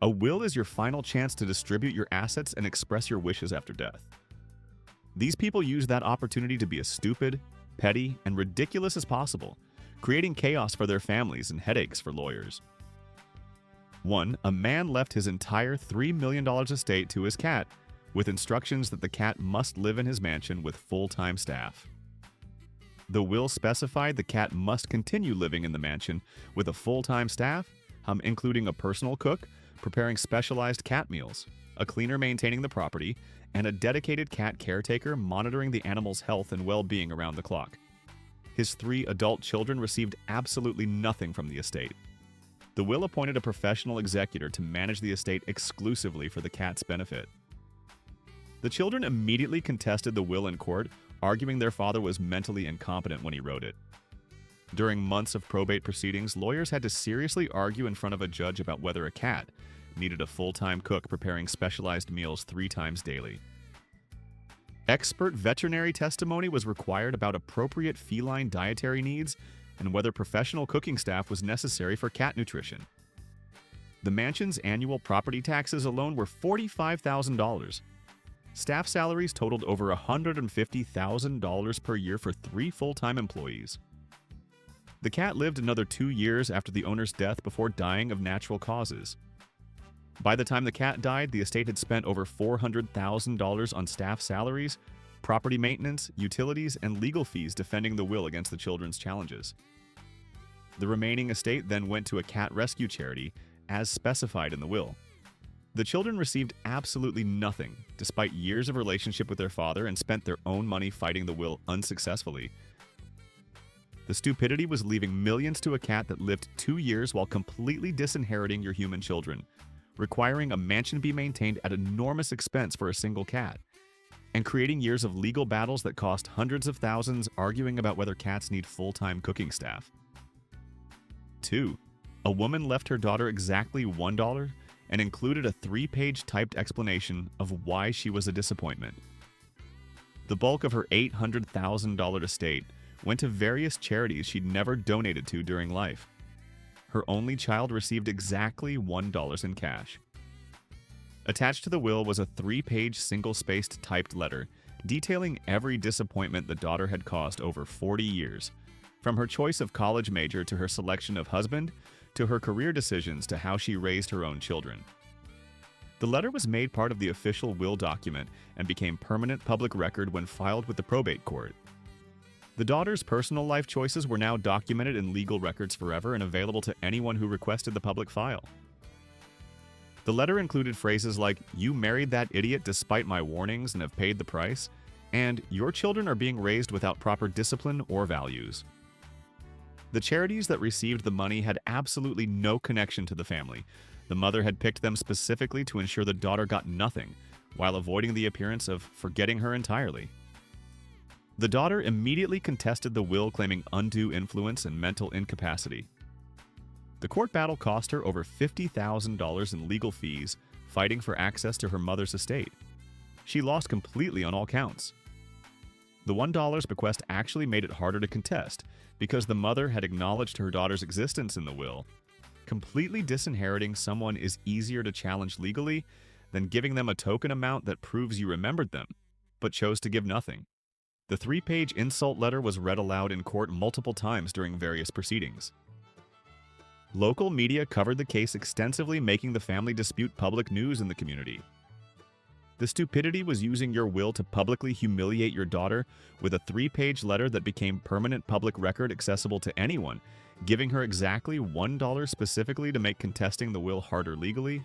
A will is your final chance to distribute your assets and express your wishes after death. These people use that opportunity to be as stupid, petty, and ridiculous as possible, creating chaos for their families and headaches for lawyers. 1. A man left his entire $3 million estate to his cat, with instructions that the cat must live in his mansion with full-time staff. The will specified the cat must continue living in the mansion with a full-time staff, including a personal cook, preparing specialized cat meals, a cleaner maintaining the property, and a dedicated cat caretaker monitoring the animal's health and well-being around the clock. His 3 adult children received absolutely nothing from the estate. The will appointed a professional executor to manage the estate exclusively for the cat's benefit. The children immediately contested the will in court, arguing their father was mentally incompetent when he wrote it. During months of probate proceedings, lawyers had to seriously argue in front of a judge about whether a cat needed a full-time cook preparing specialized meals 3 times daily. Expert veterinary testimony was required about appropriate feline dietary needs and whether professional cooking staff was necessary for cat nutrition. The mansion's annual property taxes alone were $45,000. Staff salaries totaled over $150,000 per year for 3 full-time employees. The cat lived another 2 years after the owner's death before dying of natural causes. By the time the cat died, the estate had spent over $400,000 on staff salaries, property maintenance, utilities, and legal fees defending the will against the children's challenges. The remaining estate then went to a cat rescue charity, as specified in the will. The children received absolutely nothing, despite years of relationship with their father, and spent their own money fighting the will unsuccessfully. The stupidity was leaving millions to a cat that lived 2 years while completely disinheriting your human children, requiring a mansion be maintained at enormous expense for a single cat, and creating years of legal battles that cost hundreds of thousands arguing about whether cats need full-time cooking staff. 2. A woman left her daughter exactly $1 and included a 3-page typed explanation of why she was a disappointment. The bulk of her $800,000 estate went to various charities she'd never donated to during life. Her only child received exactly $1 in cash. Attached to the will was a 3-page single-spaced typed letter detailing every disappointment the daughter had caused over 40 years, from her choice of college major to her selection of husband to her career decisions to how she raised her own children. The letter was made part of the official will document and became permanent public record when filed with the probate court. The daughter's personal life choices were now documented in legal records forever and available to anyone who requested the public file. The letter included phrases like, "You married that idiot despite my warnings and have paid the price," and "Your children are being raised without proper discipline or values." The charities that received the money had absolutely no connection to the family. The mother had picked them specifically to ensure the daughter got nothing, while avoiding the appearance of forgetting her entirely. The daughter immediately contested the will, claiming undue influence and mental incapacity. The court battle cost her over $50,000 in legal fees, fighting for access to her mother's estate. She lost completely on all counts. The $1 bequest actually made it harder to contest, because the mother had acknowledged her daughter's existence in the will. Completely disinheriting someone is easier to challenge legally than giving them a token amount that proves you remembered them, but chose to give nothing. The 3-page insult letter was read aloud in court multiple times during various proceedings. Local media covered the case extensively, making the family dispute public news in the community. The stupidity was using your will to publicly humiliate your daughter with a 3-page letter that became permanent public record accessible to anyone, giving her exactly $1 specifically to make contesting the will harder legally,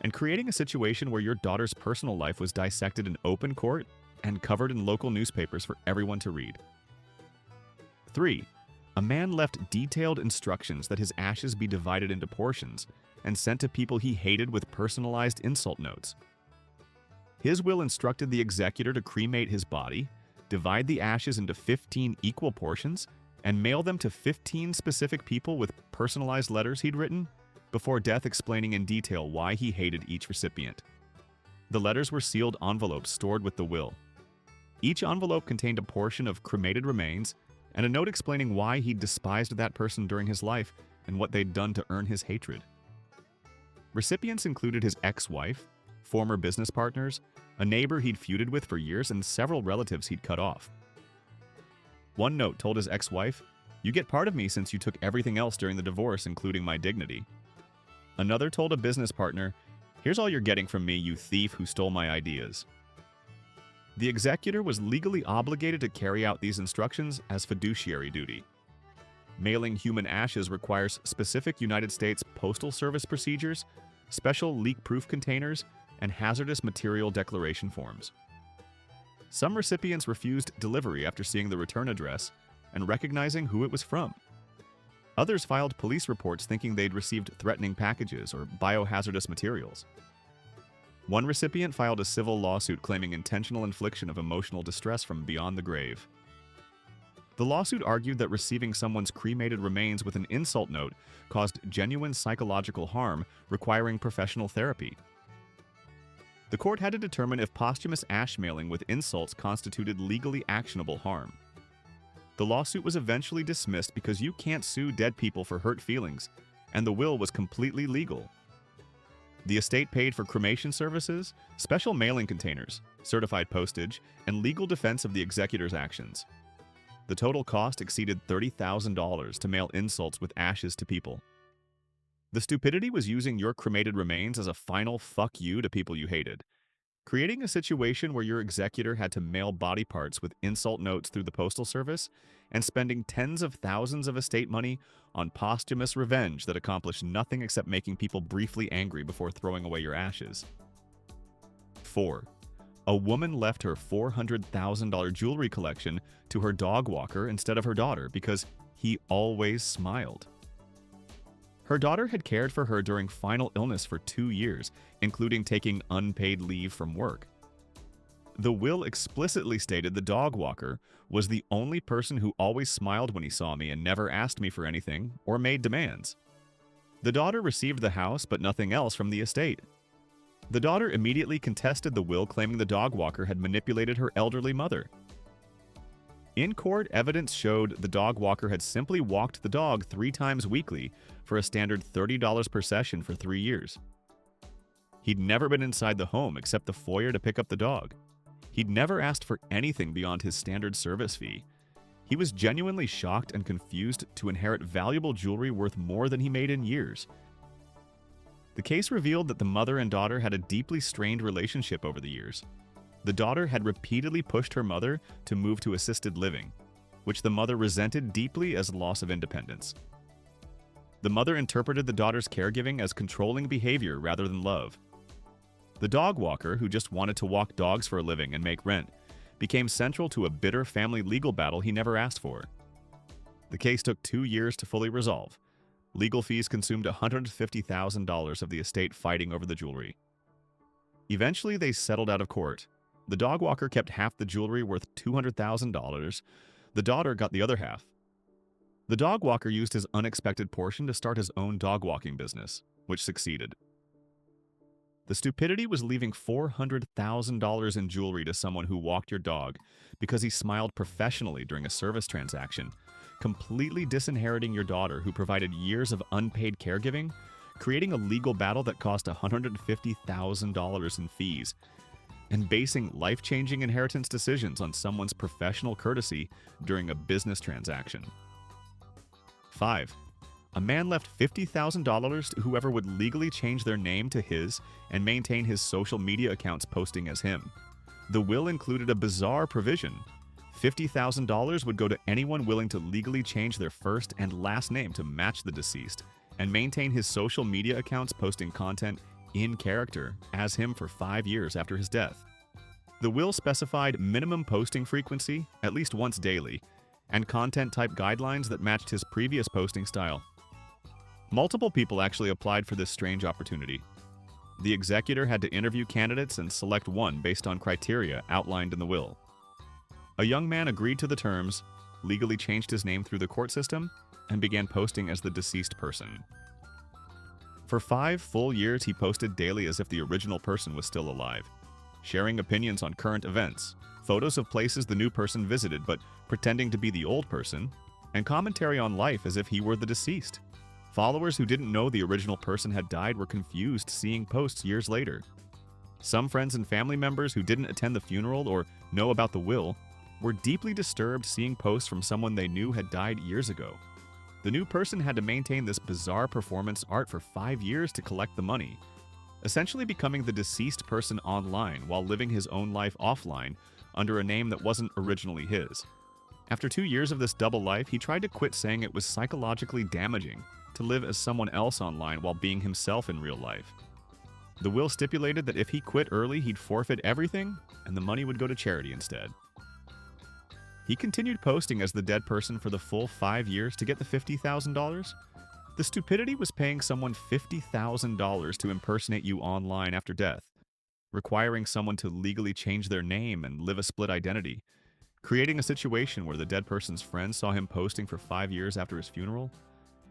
and creating a situation where your daughter's personal life was dissected in open court and covered in local newspapers for everyone to read. 3. A man left detailed instructions that his ashes be divided into portions and sent to people he hated with personalized insult notes. His will instructed the executor to cremate his body, divide the ashes into 15 equal portions, and mail them to 15 specific people with personalized letters he'd written, before death explaining in detail why he hated each recipient. The letters were sealed envelopes stored with the will. Each envelope contained a portion of cremated remains and a note explaining why he despised that person during his life and what they'd done to earn his hatred. Recipients included his ex-wife, former business partners, a neighbor he'd feuded with for years, and several relatives he'd cut off. One note told his ex-wife, "You get part of me since you took everything else during the divorce, including my dignity." Another told a business partner, "Here's all you're getting from me, you thief who stole my ideas." The executor was legally obligated to carry out these instructions as fiduciary duty. Mailing human ashes requires specific United States Postal Service procedures, special leak-proof containers, and hazardous material declaration forms. Some recipients refused delivery after seeing the return address and recognizing who it was from. Others filed police reports thinking they'd received threatening packages or biohazardous materials. One recipient filed a civil lawsuit claiming intentional infliction of emotional distress from beyond the grave. The lawsuit argued that receiving someone's cremated remains with an insult note caused genuine psychological harm, requiring professional therapy. The court had to determine if posthumous ash mailing with insults constituted legally actionable harm. The lawsuit was eventually dismissed because you can't sue dead people for hurt feelings, and the will was completely legal. The estate paid for cremation services, special mailing containers, certified postage, and legal defense of the executor's actions. The total cost exceeded $30,000 to mail insults with ashes to people. The stupidity was using your cremated remains as a final fuck you to people you hated, creating a situation where your executor had to mail body parts with insult notes through the postal service and spending tens of thousands of estate money on posthumous revenge that accomplished nothing except making people briefly angry before throwing away your ashes. 4. A woman left her $400,000 jewelry collection to her dog walker instead of her daughter because he always smiled. Her daughter had cared for her during final illness for 2 years, including taking unpaid leave from work. The will explicitly stated the dog walker was the only person who always smiled when he saw me and never asked me for anything or made demands. The daughter received the house but nothing else from the estate. The daughter immediately contested the will, claiming the dog walker had manipulated her elderly mother. In court, evidence showed the dog walker had simply walked the dog 3 times weekly for a standard $30 per session for 3 years. He'd never been inside the home except the foyer to pick up the dog. He'd never asked for anything beyond his standard service fee. He was genuinely shocked and confused to inherit valuable jewelry worth more than he made in years. The case revealed that the mother and daughter had a deeply strained relationship over the years. The daughter had repeatedly pushed her mother to move to assisted living, which the mother resented deeply as loss of independence. The mother interpreted the daughter's caregiving as controlling behavior rather than love. The dog walker, who just wanted to walk dogs for a living and make rent, became central to a bitter family legal battle he never asked for. The case took 2 years to fully resolve. Legal fees consumed $150,000 of the estate fighting over the jewelry. Eventually, they settled out of court. The dog walker kept half the jewelry worth $200,000. The daughter got the other half. The dog walker used his unexpected portion to start his own dog walking business, which succeeded. The stupidity was leaving $400,000 in jewelry to someone who walked your dog because he smiled professionally during a service transaction, completely disinheriting your daughter who provided years of unpaid caregiving, creating a legal battle that cost $150,000 in fees, and basing life-changing inheritance decisions on someone's professional courtesy during a business transaction. 5. A man left $50,000 to whoever would legally change their name to his and maintain his social media accounts posting as him. The will included a bizarre provision. $50,000 would go to anyone willing to legally change their first and last name to match the deceased and maintain his social media accounts posting content in character as him for 5 years after his death. The will specified minimum posting frequency, at least once daily, and content type guidelines that matched his previous posting style. Multiple people actually applied for this strange opportunity. The executor had to interview candidates and select one based on criteria outlined in the will. A young man agreed to the terms, legally changed his name through the court system, and began posting as the deceased person. For 5 full years, he posted daily as if the original person was still alive, sharing opinions on current events, photos of places the new person visited but pretending to be the old person, and commentary on life as if he were the deceased. Followers who didn't know the original person had died were confused seeing posts years later. Some friends and family members who didn't attend the funeral or know about the will were deeply disturbed seeing posts from someone they knew had died years ago. The new person had to maintain this bizarre performance art for 5 years to collect the money, essentially becoming the deceased person online while living his own life offline under a name that wasn't originally his. After 2 years of this double life, he tried to quit, saying it was psychologically damaging to live as someone else online while being himself in real life. The will stipulated that if he quit early, he'd forfeit everything and the money would go to charity instead. He continued posting as the dead person for the full 5 years to get the $50,000. The Stupidity was paying someone $50,000 to impersonate you online after death, requiring someone to legally change their name and live a split identity, creating a situation where the dead person's friends saw him posting for 5 years after his funeral,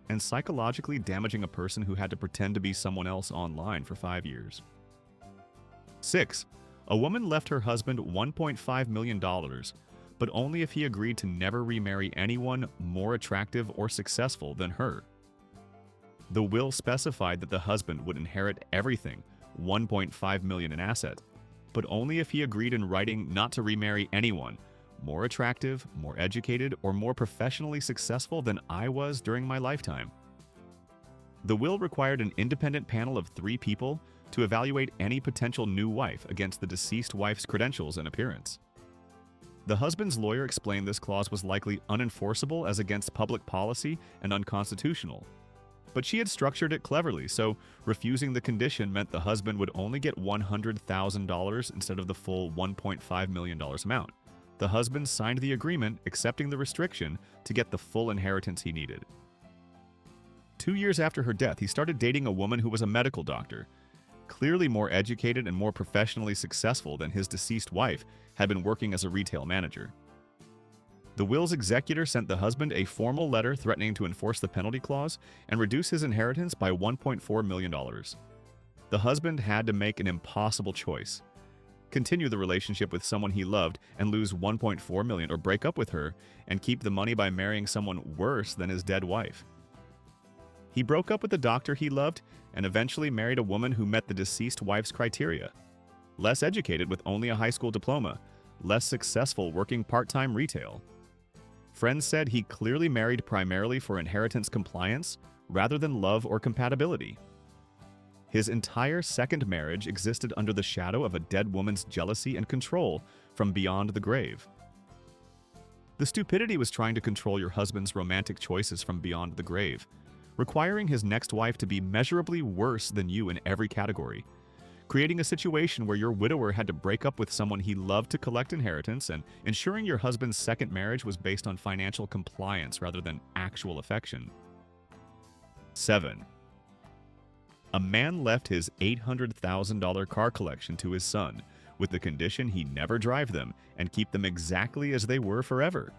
and psychologically damaging a person who had to pretend to be someone else online for 5 years. 6. A woman left her husband $1.5 million, but only if he agreed to never remarry anyone more attractive or successful than her. The will specified that the husband would inherit everything, $1.5 million in assets, but only if he agreed in writing not to remarry anyone more attractive, more educated, or more professionally successful than I was during my lifetime. The will required an independent panel of 3 people to evaluate any potential new wife against the deceased wife's credentials and appearance. The husband's lawyer explained this clause was likely unenforceable as against public policy and unconstitutional. But she had structured it cleverly, so refusing the condition meant the husband would only get $100,000 instead of the full $1.5 million amount. The husband signed the agreement, accepting the restriction to get the full inheritance he needed. 2 years after her death, he started dating a woman who was a medical doctor. Clearly more educated and more professionally successful than his deceased wife, had been working as a retail manager. The will's executor sent the husband a formal letter threatening to enforce the penalty clause and reduce his inheritance by $1.4 million. The husband had to make an impossible choice: continue the relationship with someone he loved and lose $1.4 million, or break up with her and keep the money by marrying someone worse than his dead wife. He broke up with the doctor he loved and eventually married a woman who met the deceased wife's criteria: less educated with only a high school diploma, less successful working part-time retail. Friends said he clearly married primarily for inheritance compliance rather than love or compatibility. His entire second marriage existed under the shadow of a dead woman's jealousy and control from beyond the grave. The Stupidity was trying to control your husband's romantic choices from beyond the grave, requiring his next wife to be measurably worse than you in every category, creating a situation where your widower had to break up with someone he loved to collect inheritance, and ensuring your husband's second marriage was based on financial compliance rather than actual affection. 7. A man left his $800,000 car collection to his son, with the condition he never drive them and keep them exactly as they were forever.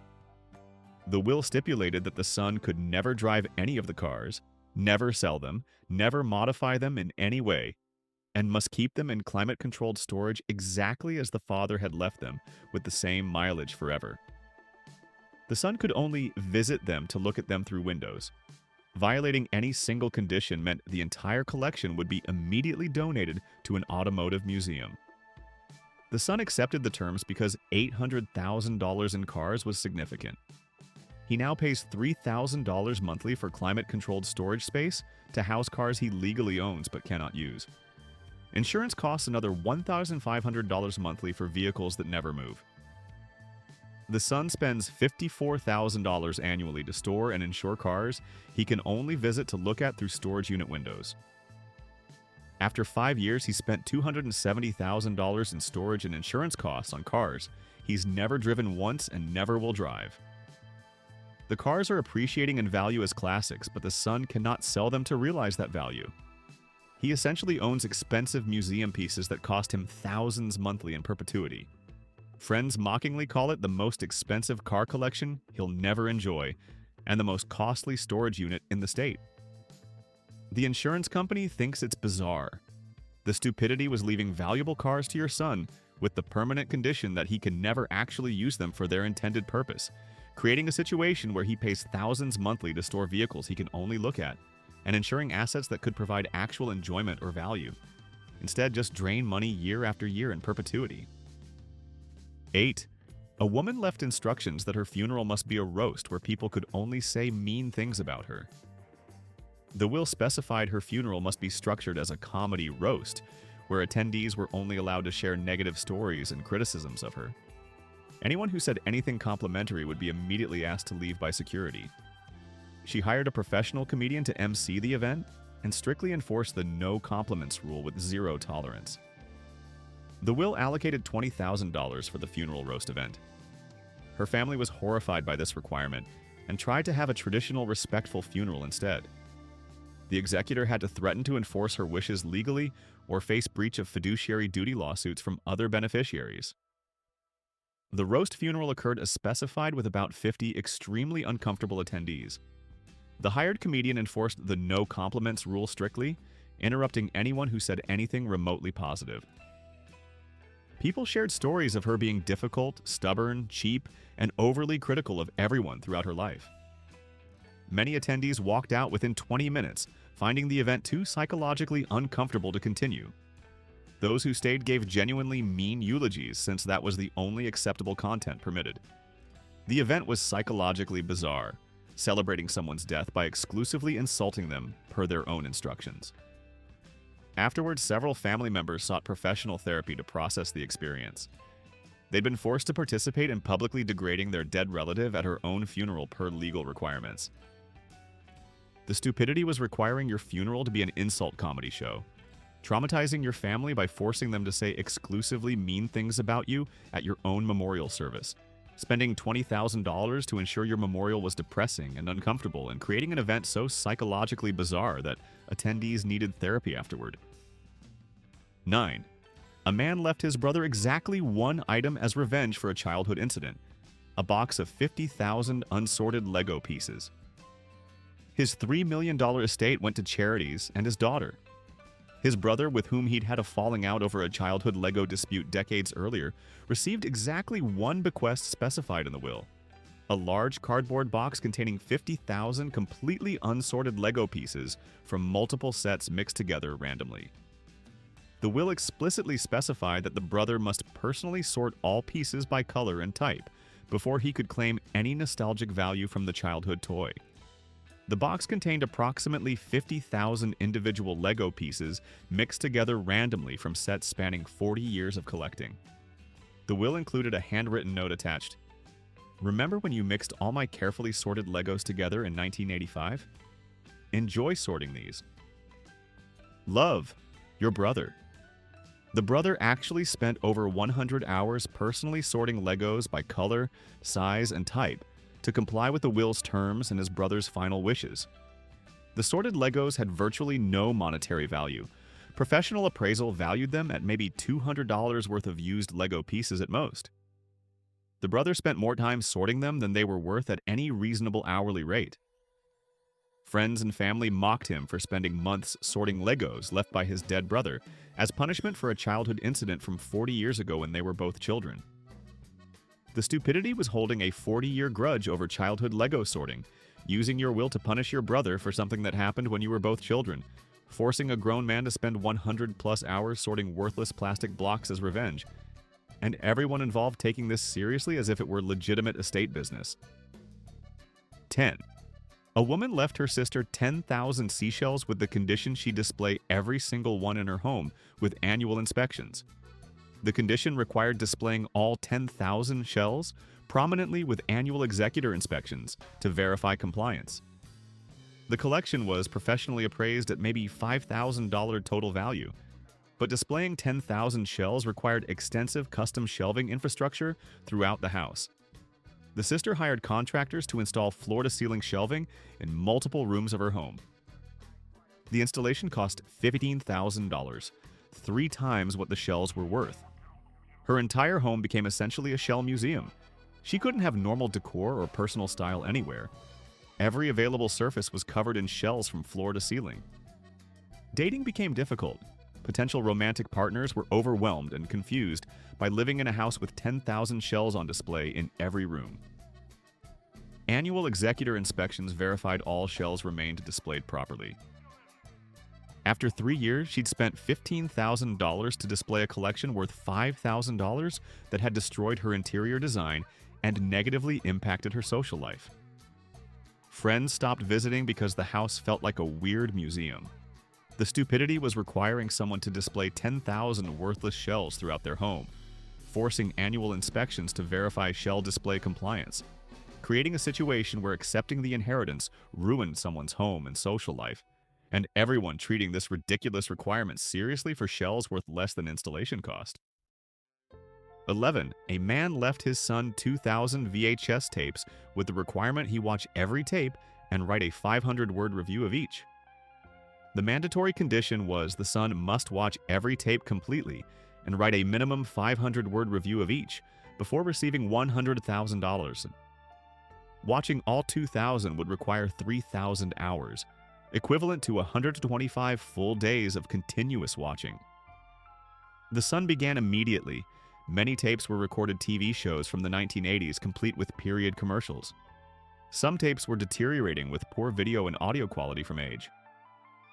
The will stipulated that the son could never drive any of the cars, never sell them, never modify them in any way, and must keep them in climate-controlled storage exactly as the father had left them, with the same mileage forever. The son could only visit them to look at them through windows. Violating any single condition meant the entire collection would be immediately donated to an automotive museum. The son accepted the terms because $800,000 in cars was significant. He now pays $3,000 monthly for climate-controlled storage space to house cars he legally owns but cannot use. Insurance costs another $1,500 monthly for vehicles that never move. The son spends $54,000 annually to store and insure cars he can only visit to look at through storage unit windows. After 5 years, he spent $270,000 in storage and insurance costs on cars he's never driven once and never will drive. The cars are appreciating in value as classics, but the son cannot sell them to realize that value. He essentially owns expensive museum pieces that cost him thousands monthly in perpetuity. Friends mockingly call it the most expensive car collection he'll never enjoy and the most costly storage unit in the state. The insurance company thinks it's bizarre. The Stupidity was leaving valuable cars to your son with the permanent condition that he can never actually use them for their intended purpose, creating a situation where he pays thousands monthly to store vehicles he can only look at, and ensuring assets that could provide actual enjoyment or value. Instead, just drain money year after year in perpetuity. 8. A woman left instructions that her funeral must be a roast where people could only say mean things about her. The will specified her funeral must be structured as a comedy roast, where attendees were only allowed to share negative stories and criticisms of her. Anyone who said anything complimentary would be immediately asked to leave by security. She hired a professional comedian to MC the event and strictly enforced the no compliments rule with zero tolerance. The will allocated $20,000 for the funeral roast event. Her family was horrified by this requirement and tried to have a traditional, respectful funeral instead. The executor had to threaten to enforce her wishes legally or face breach of fiduciary duty lawsuits from other beneficiaries. The roast funeral occurred as specified with about 50 extremely uncomfortable attendees. The hired comedian enforced the no compliments rule strictly, interrupting anyone who said anything remotely positive. People shared stories of her being difficult, stubborn, cheap, and overly critical of everyone throughout her life. Many attendees walked out within 20 minutes, finding the event too psychologically uncomfortable to continue. Those who stayed gave genuinely mean eulogies, since that was the only acceptable content permitted. The event was psychologically bizarre, celebrating someone's death by exclusively insulting them per their own instructions. Afterwards, several family members sought professional therapy to process the experience. They'd been forced to participate in publicly degrading their dead relative at her own funeral per legal requirements. The stupidity was requiring your funeral to be an insult comedy show, traumatizing your family by forcing them to say exclusively mean things about you at your own memorial service, spending $20,000 to ensure your memorial was depressing and uncomfortable, and creating an event so psychologically bizarre that attendees needed therapy afterward. 9. A man left his brother exactly one item as revenge for a childhood incident: a box of 50,000 unsorted Lego pieces. His $3 million estate went to charities and his daughter. His brother, with whom he'd had a falling out over a childhood Lego dispute decades earlier, received exactly one bequest specified in the will: a large cardboard box containing 50,000 completely unsorted Lego pieces from multiple sets mixed together randomly. The will explicitly specified that the brother must personally sort all pieces by color and type before he could claim any nostalgic value from the childhood toy. The box contained approximately 50,000 individual Lego pieces mixed together randomly from sets spanning 40 years of collecting. The will included a handwritten note attached: "Remember when you mixed all my carefully sorted Legos together in 1985? Enjoy sorting these. Love, your brother." The brother actually spent over 100 hours personally sorting Legos by color, size, and type to comply with the will's terms and his brother's final wishes. The sorted Legos had virtually no monetary value. Professional appraisal valued them at maybe $200 worth of used Lego pieces at most. The brother spent more time sorting them than they were worth at any reasonable hourly rate. Friends and family mocked him for spending months sorting Legos left by his dead brother as punishment for a childhood incident from 40 years ago when they were both children. The stupidity was holding a 40-year grudge over childhood Lego sorting, using your will to punish your brother for something that happened when you were both children, forcing a grown man to spend 100+ hours sorting worthless plastic blocks as revenge, and everyone involved taking this seriously as if it were legitimate estate business. 10. A woman left her sister 10,000 seashells with the condition she display every single one in her home with annual inspections. The condition required displaying all 10,000 shells prominently with annual executor inspections to verify compliance. The collection was professionally appraised at maybe $5,000 total value, but displaying 10,000 shells required extensive custom shelving infrastructure throughout the house. The sister hired contractors to install floor-to-ceiling shelving in multiple rooms of her home. The installation cost $15,000, 3 times what the shells were worth. Her entire home became essentially a shell museum. She couldn't have normal decor or personal style anywhere. Every available surface was covered in shells from floor to ceiling. Dating became difficult. Potential romantic partners were overwhelmed and confused by living in a house with 10,000 shells on display in every room. Annual executor inspections verified all shells remained displayed properly. After 3 years, she'd spent $15,000 to display a collection worth $5,000 that had destroyed her interior design and negatively impacted her social life. Friends stopped visiting because the house felt like a weird museum. The stupidity was requiring someone to display 10,000 worthless shells throughout their home, forcing annual inspections to verify shell display compliance, creating a situation where accepting the inheritance ruined someone's home and social life, and everyone treating this ridiculous requirement seriously for shells worth less than installation cost. 11. A man left his son 2,000 VHS tapes with the requirement he watch every tape and write a 500-word review of each. The mandatory condition was the son must watch every tape completely and write a minimum 500-word review of each before receiving $100,000. Watching all 2,000 would require 3,000 hours, equivalent to 125 full days of continuous watching. The son began immediately. Many tapes were recorded TV shows from the 1980s complete with period commercials. Some tapes were deteriorating with poor video and audio quality from age.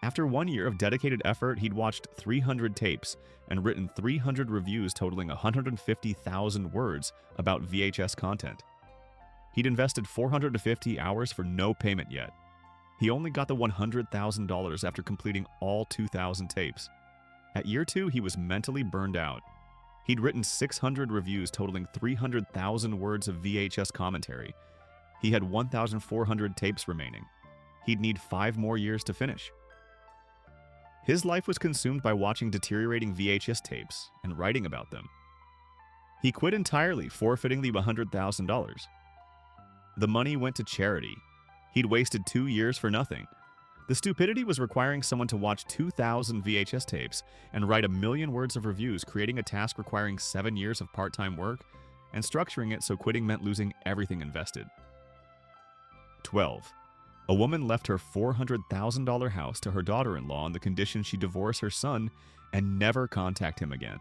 After 1 year of dedicated effort, he'd watched 300 tapes and written 300 reviews totaling 150,000 words about VHS content. He'd invested 450 hours for no payment yet. He only got the $100,000 after completing all 2,000 tapes. At year 2, he was mentally burned out. He'd written 600 reviews totaling 300,000 words of VHS commentary. He had 1,400 tapes remaining. He'd need 5 more years to finish. His life was consumed by watching deteriorating VHS tapes and writing about them. He quit entirely, forfeiting the $100,000. The money went to charity. He'd wasted 2 years for nothing. The stupidity was requiring someone to watch 2,000 VHS tapes and write 1,000,000 words of reviews, creating a task requiring 7 years of part-time work, and structuring it so quitting meant losing everything invested. 12. A woman left her $400,000 house to her daughter-in-law on the condition she divorce her son and never contact him again.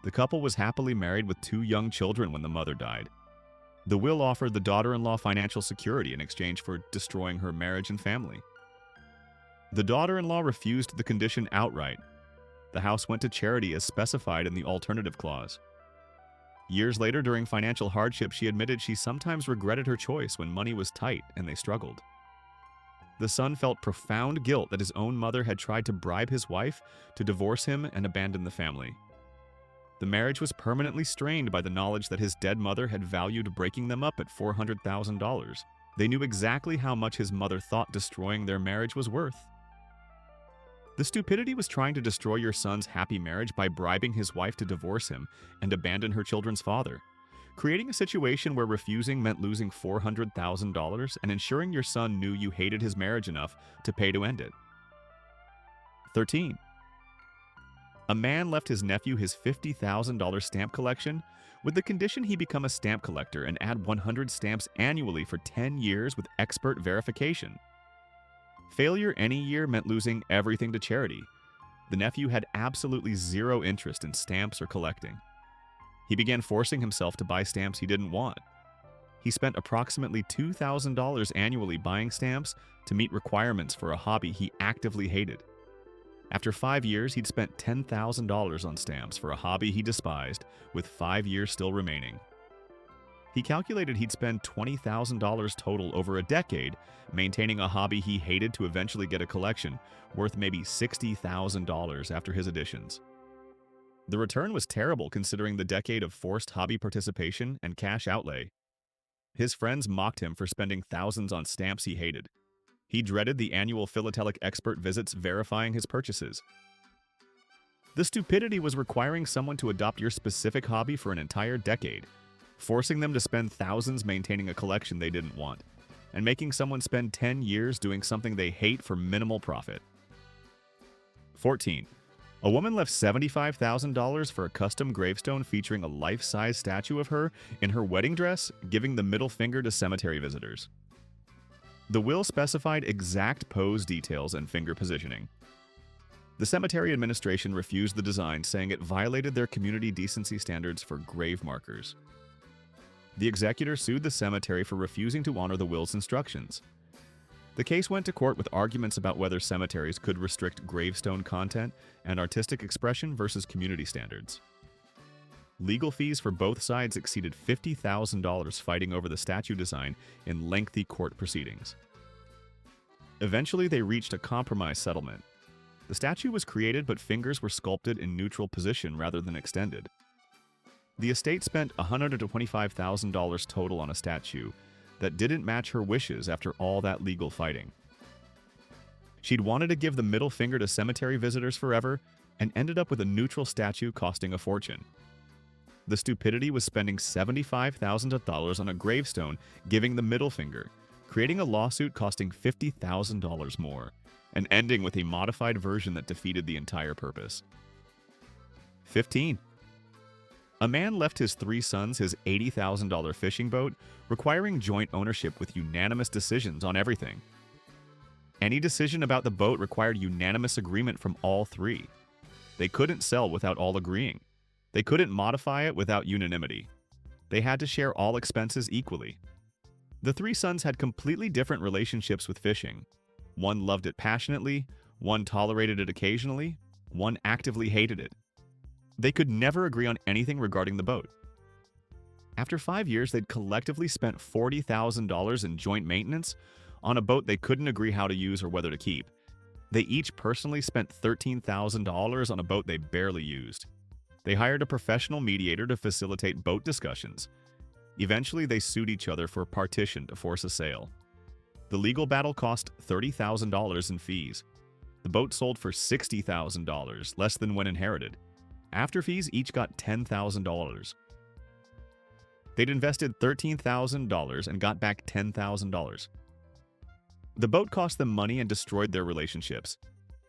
The couple was happily married with 2 young children when the mother died. The will offered the daughter-in-law financial security in exchange for destroying her marriage and family. The daughter-in-law refused the condition outright. The house went to charity as specified in the alternative clause. Years later, during financial hardship, she admitted she sometimes regretted her choice when money was tight and they struggled. The son felt profound guilt that his own mother had tried to bribe his wife to divorce him and abandon the family. The marriage was permanently strained by the knowledge that his dead mother had valued breaking them up at $400,000. They knew exactly how much his mother thought destroying their marriage was worth. The stupidity was trying to destroy your son's happy marriage by bribing his wife to divorce him and abandon her children's father, creating a situation where refusing meant losing $400,000 and ensuring your son knew you hated his marriage enough to pay to end it. 13. A man left his nephew his $50,000 stamp collection with the condition he become a stamp collector and add 100 stamps annually for 10 years with expert verification. Failure any year meant losing everything to charity. The nephew had absolutely zero interest in stamps or collecting. He began forcing himself to buy stamps he didn't want. He spent approximately $2,000 annually buying stamps to meet requirements for a hobby he actively hated. After 5 years, he'd spent $10,000 on stamps for a hobby he despised, with 5 years still remaining. He calculated he'd spend $20,000 total over a decade maintaining a hobby he hated to eventually get a collection worth maybe $60,000 after his additions. The return was terrible considering the decade of forced hobby participation and cash outlay. His friends mocked him for spending thousands on stamps he hated. He dreaded the annual philatelic expert visits verifying his purchases. The stupidity was requiring someone to adopt your specific hobby for an entire decade, forcing them to spend thousands maintaining a collection they didn't want, and making someone spend 10 years doing something they hate for minimal profit. 14. A woman left $75,000 for a custom gravestone featuring a life-size statue of her in her wedding dress, giving the middle finger to cemetery visitors. The will specified exact pose details and finger positioning. The cemetery administration refused the design, saying it violated their community decency standards for grave markers. The executor sued the cemetery for refusing to honor the will's instructions. The case went to court with arguments about whether cemeteries could restrict gravestone content and artistic expression versus community standards. Legal fees for both sides exceeded $50,000 fighting over the statue design in lengthy court proceedings. Eventually, they reached a compromise settlement. The statue was created, but fingers were sculpted in neutral position rather than extended. The estate spent $125,000 total on a statue that didn't match her wishes after all that legal fighting. She'd wanted to give the middle finger to cemetery visitors forever and ended up with a neutral statue costing a fortune. The Stupidity was spending $75,000 on a gravestone giving the middle finger, creating a lawsuit costing $50,000 more, and ending with a modified version that defeated the entire purpose. 15. A man left his 3 sons his $80,000 fishing boat, requiring joint ownership with unanimous decisions on everything. Any decision about the boat required unanimous agreement from all 3. They couldn't sell without all agreeing. They couldn't modify it without unanimity. They had to share all expenses equally. The 3 sons had completely different relationships with fishing. One loved it passionately, one tolerated it occasionally, one actively hated it. They could never agree on anything regarding the boat. After 5 years, they'd collectively spent $40,000 in joint maintenance on a boat they couldn't agree how to use or whether to keep. They each personally spent $13,000 on a boat they barely used. They hired a professional mediator to facilitate boat discussions. Eventually, they sued each other for partition to force a sale. The legal battle cost $30,000 in fees. The boat sold for $60,000, less than when inherited. After fees, each got $10,000. They'd invested $13,000 and got back $10,000. The boat cost them money and destroyed their relationships.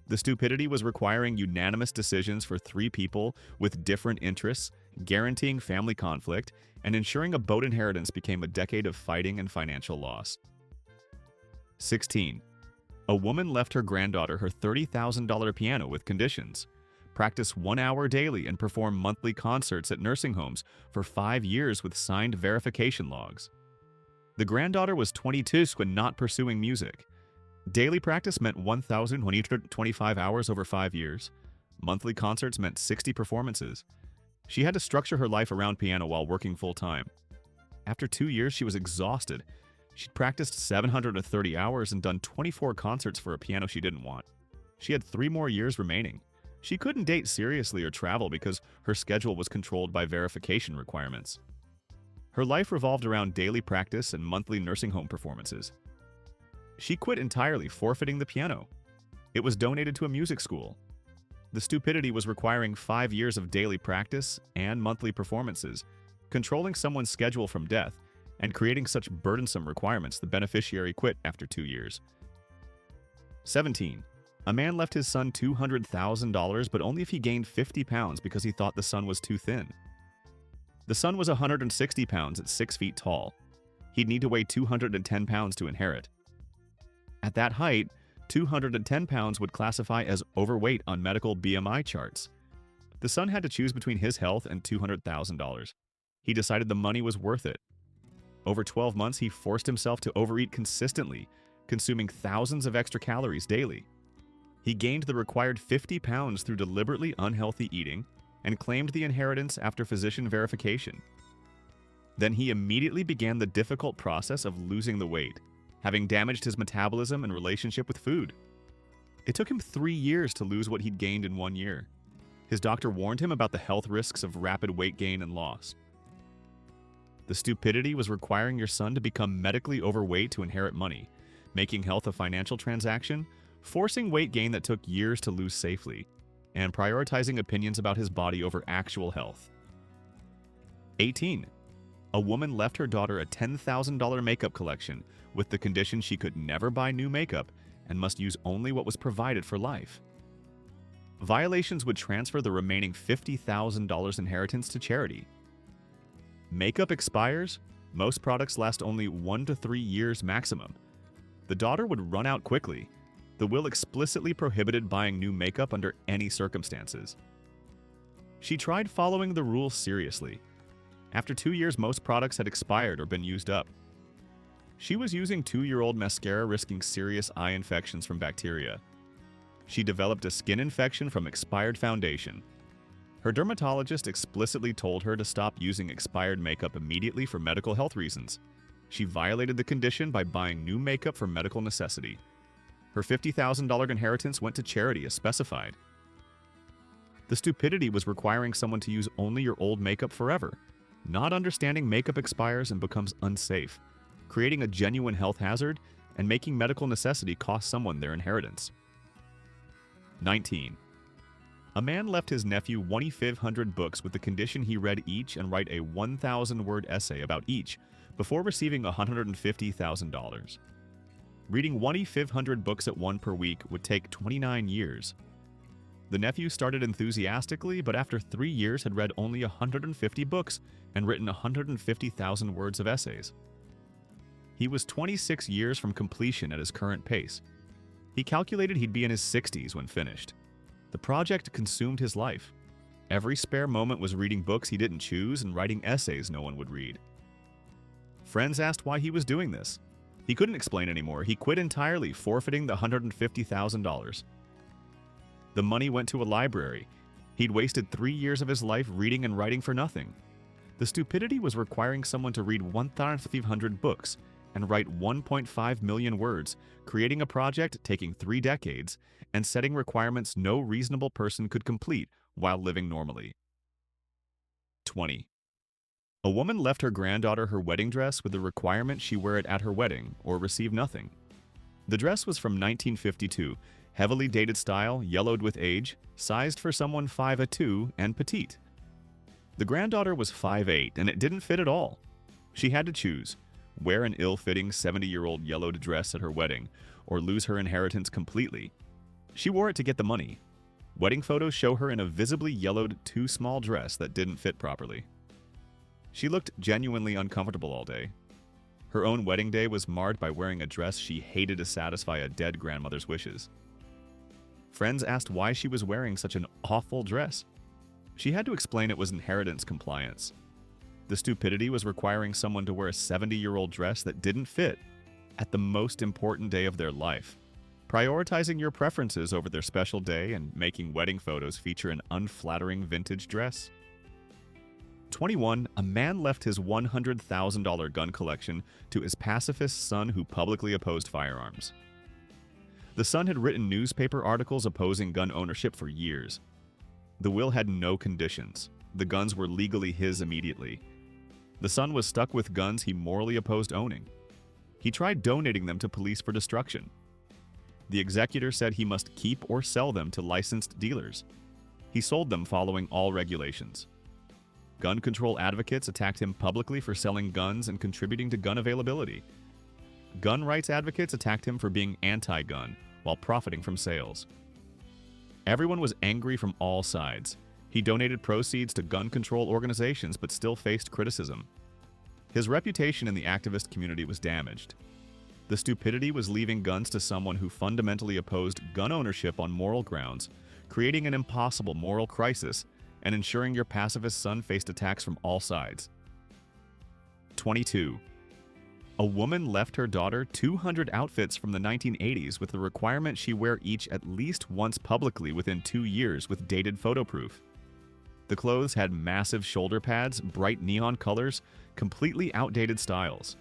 The Stupidity was requiring unanimous decisions for 3 people with different interests, guaranteeing family conflict, and ensuring a boat inheritance became a decade of fighting and financial loss. 16. A woman left her granddaughter her $30,000 piano with conditions. Practice 1 hour daily and perform monthly concerts at nursing homes for 5 years with signed verification logs. The granddaughter was 22 when not pursuing music. Daily practice meant 1,125 hours over 5 years. Monthly concerts meant 60 performances. She had to structure her life around piano while working full-time. After 2 years, she was exhausted. She'd practiced 730 hours and done 24 concerts for a piano she didn't want. She had 3 more years remaining. She couldn't date seriously or travel because her schedule was controlled by verification requirements. Her life revolved around daily practice and monthly nursing home performances. She quit entirely, forfeiting the piano. It was donated to a music school. The Stupidity was requiring 5 years of daily practice and monthly performances, controlling someone's schedule from death, and creating such burdensome requirements the beneficiary quit after 2 years. 17. A man left his son $200,000, but only if he gained 50 pounds because he thought the son was too thin. The son was 160 pounds at 6 feet tall. He'd need to weigh 210 pounds to inherit. At that height, 210 pounds would classify as overweight on medical BMI charts. The son had to choose between his health and $200,000. He decided the money was worth it. Over 12 months, he forced himself to overeat consistently, consuming thousands of extra calories daily. He gained the required 50 pounds through deliberately unhealthy eating and claimed the inheritance after physician verification. Then he immediately began the difficult process of losing the weight, having damaged his metabolism and relationship with food. It took him 3 years to lose what he'd gained in 1 year. His doctor warned him about the health risks of rapid weight gain and loss. The Stupidity was requiring your son to become medically overweight to inherit money, making health a financial transaction, forcing weight gain that took years to lose safely, and prioritizing opinions about his body over actual health. 18. A woman left her daughter a $10,000 makeup collection with the condition she could never buy new makeup and must use only what was provided for life. Violations would transfer the remaining $50,000 inheritance to charity. Makeup expires. Most products last only 1 to 3 years maximum. The daughter would run out quickly. The will explicitly prohibited buying new makeup under any circumstances. She tried following the rules seriously. After 2 years, most products had expired or been used up. She was using 2-year-old mascara, risking serious eye infections from bacteria. She developed a skin infection from expired foundation. Her dermatologist explicitly told her to stop using expired makeup immediately for medical health reasons. She violated the condition by buying new makeup for medical necessity. Her $50,000 inheritance went to charity as specified. The stupidity was requiring someone to use only your old makeup forever, not understanding makeup expires and becomes unsafe, creating a genuine health hazard, and making medical necessity cost someone their inheritance. 19. A man left his nephew 2,500 books with the condition he read each and write a 1,000-word essay about each before receiving $150,000. Reading 2,500 books at one per week would take 29 years. The nephew started enthusiastically, but after 3 years had read only 150 books and written 150,000 words of essays. He was 26 years from completion at his current pace. He calculated he'd be in his 60s when finished. The project consumed his life. Every spare moment was reading books he didn't choose and writing essays no one would read. Friends asked why he was doing this. He couldn't explain anymore. He quit entirely, forfeiting the $150,000. The money went to a library. He'd wasted 3 years of his life reading and writing for nothing. The stupidity was requiring someone to read 1,500 books and write 1.5 million words, creating a project taking 3 decades, and setting requirements no reasonable person could complete while living normally. 20. A woman left her granddaughter her wedding dress with the requirement she wear it at her wedding or receive nothing. The dress was from 1952, heavily dated style, yellowed with age, sized for someone 5'2" and petite. The granddaughter was 5'8", and it didn't fit at all. She had to choose: wear an ill-fitting 70-year-old yellowed dress at her wedding, or lose her inheritance completely. She wore it to get the money. Wedding photos show her in a visibly yellowed, too small dress that didn't fit properly. She looked genuinely uncomfortable all day. Her own wedding day was marred by wearing a dress she hated to satisfy a dead grandmother's wishes. Friends asked why she was wearing such an awful dress. She had to explain it was inheritance compliance. The stupidity was requiring someone to wear a 70-year-old dress that didn't fit at the most important day of their life, prioritizing your preferences over their special day and making wedding photos feature an unflattering vintage dress. 21. A man left his $100,000 gun collection to his pacifist son who publicly opposed firearms. The son had written newspaper articles opposing gun ownership for years. The will had no conditions. The guns were legally his immediately. The son was stuck with guns he morally opposed owning. He tried donating them to police for destruction. The executor said he must keep or sell them to licensed dealers. He sold them following all regulations. Gun control advocates attacked him publicly for selling guns and contributing to gun availability. Gun rights advocates attacked him for being anti-gun while profiting from sales. Everyone was angry from all sides. He donated proceeds to gun control organizations but still faced criticism. His reputation in the activist community was damaged. The stupidity was leaving guns to someone who fundamentally opposed gun ownership on moral grounds, creating an impossible moral crisis and ensuring your pacifist son faced attacks from all sides. 22. A woman left her daughter 200 outfits from the 1980s with the requirement she wear each at least once publicly within 2 years with dated photo proof. The clothes had massive shoulder pads, bright neon colors, completely outdated styles.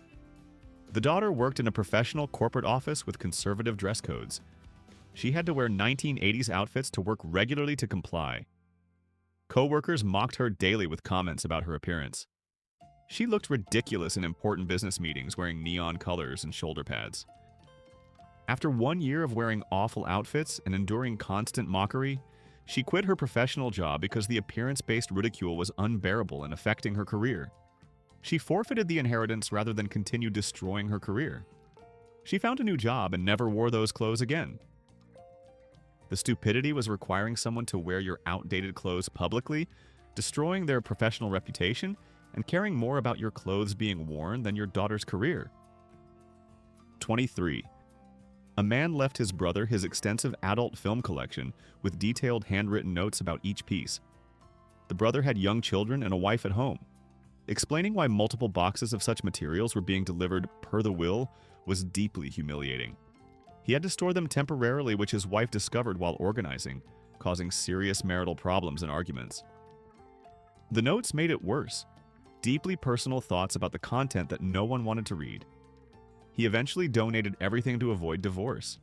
The daughter worked in a professional corporate office with conservative dress codes. She had to wear 1980s outfits to work regularly to comply. Co-workers mocked her daily with comments about her appearance. She looked ridiculous in important business meetings wearing neon colors and shoulder pads. After 1 year of wearing awful outfits and enduring constant mockery, she quit her professional job because the appearance-based ridicule was unbearable and affecting her career. She forfeited the inheritance rather than continue destroying her career. She found a new job and never wore those clothes again. The stupidity was requiring someone to wear your outdated clothes publicly, destroying their professional reputation, and caring more about your clothes being worn than your daughter's career. 23. A man left his brother his extensive adult film collection with detailed handwritten notes about each piece. The brother had young children and a wife at home. Explaining why multiple boxes of such materials were being delivered per the will was deeply humiliating. He had to store them temporarily, which his wife discovered while organizing, causing serious marital problems and arguments. The notes made it worse. Deeply personal thoughts about the content that no one wanted to read. He eventually donated everything to avoid divorce.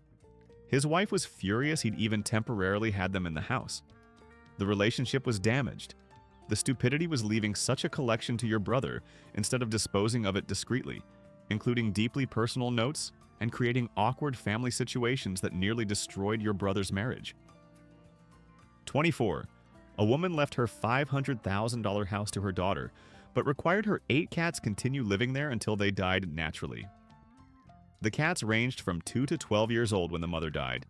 His wife was furious he'd even temporarily had them in the house. The relationship was damaged. The stupidity was leaving such a collection to your brother instead of disposing of it discreetly, including deeply personal notes and creating awkward family situations that nearly destroyed your brother's marriage. 24. A woman left her $500,000 house to her daughter, but required her 8 cats continue living there until they died naturally. The cats ranged from 2 to 12 years old when the mother died.